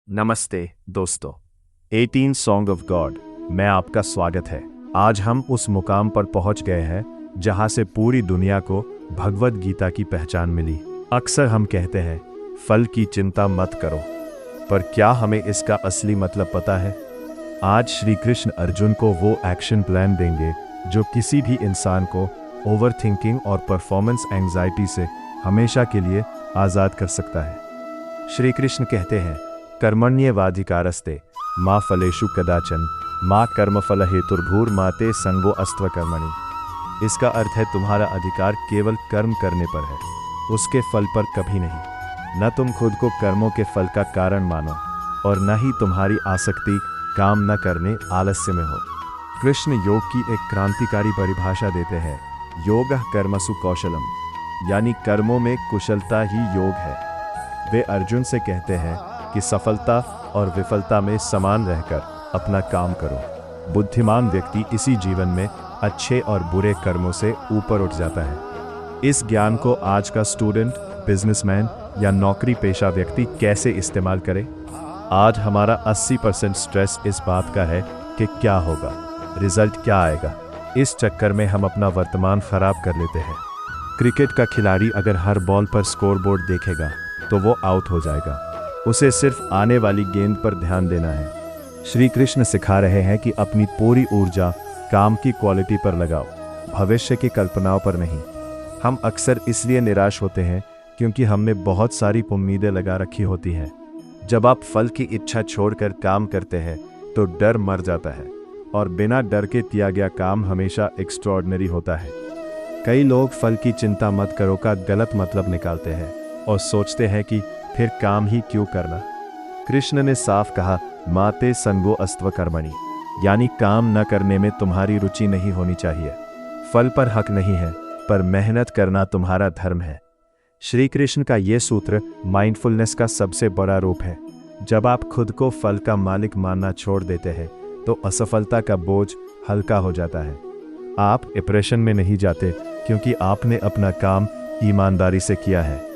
नमस्ते दोस्तों, 18 song of God में आपका स्वागत है। आज हम उस मुकाम पर पहुंच गए हैं जहां से पूरी दुनिया को भगवद गीता की पहचान मिली। अक्सर हम कहते हैं फल की चिंता मत करो, पर क्या हमें इसका असली मतलब पता है? आज श्री कृष्ण अर्जुन को वो एक्शन प्लान देंगे जो किसी भी इंसान को ओवर थिंकिंग और परफॉर्मेंस एंजाइटी से हमेशा के लिए आज़ाद कर सकता है। श्री कृष्ण कहते हैं, कर्मण्येवाधिकारस्ते मा फलेषु कदाचन मा कर्मफल हेतुर्भूर्माते संगो अस्त्व कर्मणि। इसका अर्थ है तुम्हारा अधिकार केवल कर्म करने पर है, उसके फल पर कभी नहीं। न तुम खुद को कर्मों के फल का कारण मानो और न ही तुम्हारी आसक्ति काम न करने आलस्य में हो। कृष्ण योग की एक क्रांतिकारी परिभाषा देते हैं, योगः कर्मसु कौशलम, यानी कर्मों में कुशलता ही योग है। वे अर्जुन से कहते हैं कि सफलता और विफलता में समान रहकर अपना काम करो। बुद्धिमान व्यक्ति इसी जीवन में अच्छे और बुरे कर्मों से ऊपर उठ जाता है। इस ज्ञान को आज का स्टूडेंट, बिजनेसमैन या नौकरी पेशा व्यक्ति कैसे इस्तेमाल करे? आज हमारा 80% स्ट्रेस इस बात का है कि क्या होगा, रिजल्ट क्या आएगा। इस चक्कर में हम अपना वर्तमान खराब कर लेते हैं। क्रिकेट का खिलाड़ी अगर हर बॉल पर स्कोरबोर्ड देखेगा तो वो आउट हो जाएगा। उसे सिर्फ आने वाली गेंद पर ध्यान देना है। श्री कृष्ण सिखा रहे हैं कि अपनी पूरी ऊर्जा काम की क्वालिटी पर लगाओ, भविष्य की कल्पनाओं पर नहीं। हम अक्सर इसलिए निराश होते हैं क्योंकि हमने बहुत सारी उम्मीदें लगा रखी होती हैं। जब आप फल की इच्छा छोड़कर काम करते हैं तो डर मर जाता है और बिना डर के किया गया काम हमेशा एक्स्ट्रॉर्डिनरी होता है। कई लोग फल की चिंता मत करो का गलत मतलब निकालते हैं और सोचते हैं कि फिर काम ही क्यों करना। कृष्ण ने साफ कहा, माते संगो अस्त्व कर्मणि, यानी काम न करने में तुम्हारी रुचि नहीं होनी चाहिए। फल पर हक नहीं है, पर मेहनत करना तुम्हारा धर्म है। श्री कृष्ण का ये सूत्र माइंडफुलनेस का सबसे बड़ा रूप है। जब आप खुद को फल का मालिक मानना छोड़ देते हैं तो असफलता का बोझ हल्का हो जाता है। आप डिप्रेशन में नहीं जाते क्योंकि आपने अपना काम ईमानदारी से किया है।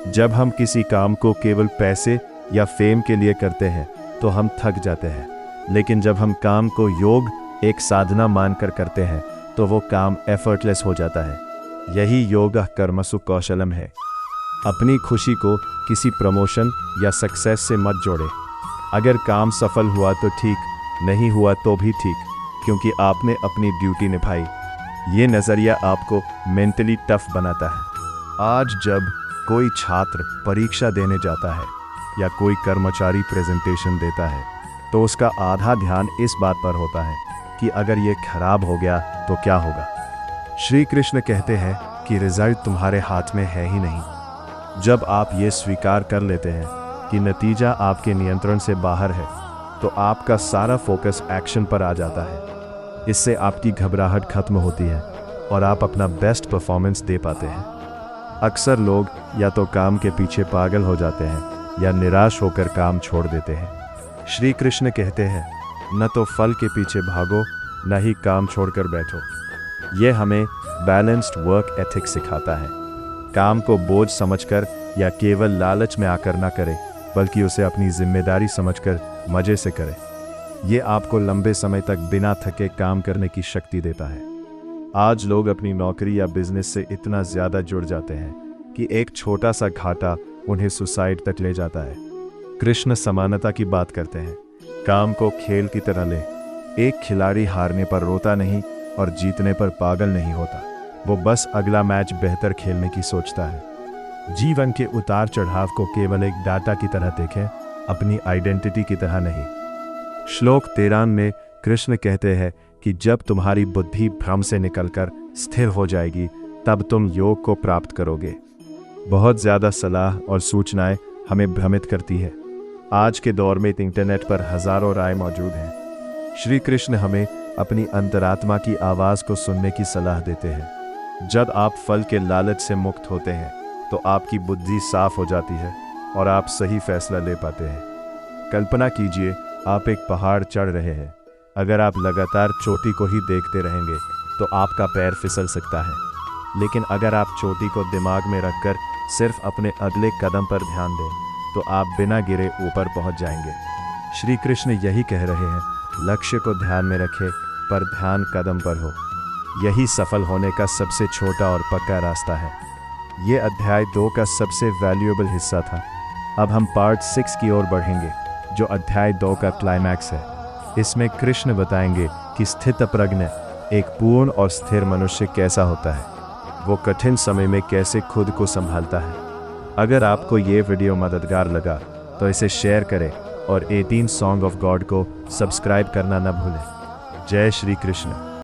जब हम किसी काम को केवल पैसे या फेम के लिए करते हैं तो हम थक जाते हैं, लेकिन जब हम काम को योग, एक साधना मानकर करते हैं तो वो काम एफर्टलेस हो जाता है। यही योगः कर्मसु कौशलम है। अपनी खुशी को किसी प्रमोशन या सक्सेस से मत जोड़े। अगर काम सफल हुआ तो ठीक, नहीं हुआ तो भी ठीक, क्योंकि आपने अपनी ड्यूटी निभाई। ये नज़रिया आपको मेंटली टफ बनाता है। आज जब कोई छात्र परीक्षा देने जाता है या कोई कर्मचारी प्रेजेंटेशन देता है तो उसका आधा ध्यान इस बात पर होता है कि अगर ये खराब हो गया तो क्या होगा। श्री कृष्ण कहते हैं कि रिजल्ट तुम्हारे हाथ में है ही नहीं। जब आप ये स्वीकार कर लेते हैं कि नतीजा आपके नियंत्रण से बाहर है तो आपका सारा फोकस एक्शन पर आ जाता है। इससे आपकी घबराहट खत्म होती है और आप अपना बेस्ट परफॉर्मेंस दे पाते हैं। अक्सर लोग या तो काम के पीछे पागल हो जाते हैं या निराश होकर काम छोड़ देते हैं। श्री कृष्ण कहते हैं, न तो फल के पीछे भागो, न ही काम छोड़कर बैठो। ये हमें बैलेंस्ड वर्क एथिक्स सिखाता है। काम को बोझ समझकर या केवल लालच में आकर ना करें, बल्कि उसे अपनी जिम्मेदारी समझकर मजे से करें। ये आपको लंबे समय तक बिना थके काम करने की शक्ति देता है। आज लोग अपनी नौकरी या बिजनेस से इतना ज़्यादा जुड़ जाते हैं कि एक छोटा सा घाटा उन्हें सुसाइड तक ले जाता है। कृष्ण समानता की बात करते हैं, काम को खेल की तरह ले। एक खिलाड़ी हारने पर रोता नहीं और जीतने पर पागल नहीं होता, वो बस अगला मैच बेहतर खेलने की सोचता है। जीवन के उतार चढ़ाव को केवल एक डाटा की तरह देखें, अपनी आइडेंटिटी की तरह नहीं। श्लोक 13 में कृष्ण कहते हैं कि जब तुम्हारी बुद्धि भ्रम से निकलकर स्थिर हो जाएगी तब तुम योग को प्राप्त करोगे। बहुत ज़्यादा सलाह और सूचनाएं हमें भ्रमित करती है। आज के दौर में इंटरनेट पर हजारों राय मौजूद हैं। श्री कृष्ण हमें अपनी अंतरात्मा की आवाज़ को सुनने की सलाह देते हैं। जब आप फल के लालच से मुक्त होते हैं तो आपकी बुद्धि साफ हो जाती है और आप सही फैसला ले पाते हैं। कल्पना कीजिए, आप एक पहाड़ चढ़ रहे हैं। अगर आप लगातार चोटी को ही देखते रहेंगे तो आपका पैर फिसल सकता है, लेकिन अगर आप चोटी को दिमाग में रखकर सिर्फ अपने अगले कदम पर ध्यान दें तो आप बिना गिरे ऊपर पहुंच जाएंगे। श्री कृष्ण यही कह रहे हैं, लक्ष्य को ध्यान में रखें, पर ध्यान कदम पर हो। यही सफल होने का सबसे छोटा और पक्का रास्ता है। ये अध्याय 2 का सबसे वैल्यूएबल हिस्सा था। अब हम पार्ट 6 की ओर बढ़ेंगे, जो अध्याय 2 का क्लाइमैक्स है। इसमें कृष्ण बताएंगे कि स्थितप्रज्ञ एक पूर्ण और स्थिर मनुष्य कैसा होता है, वो कठिन समय में कैसे खुद को संभालता है। अगर आपको ये वीडियो मददगार लगा तो इसे शेयर करें और 18 सॉन्ग ऑफ गॉड को सब्सक्राइब करना न भूलें। जय श्री कृष्ण।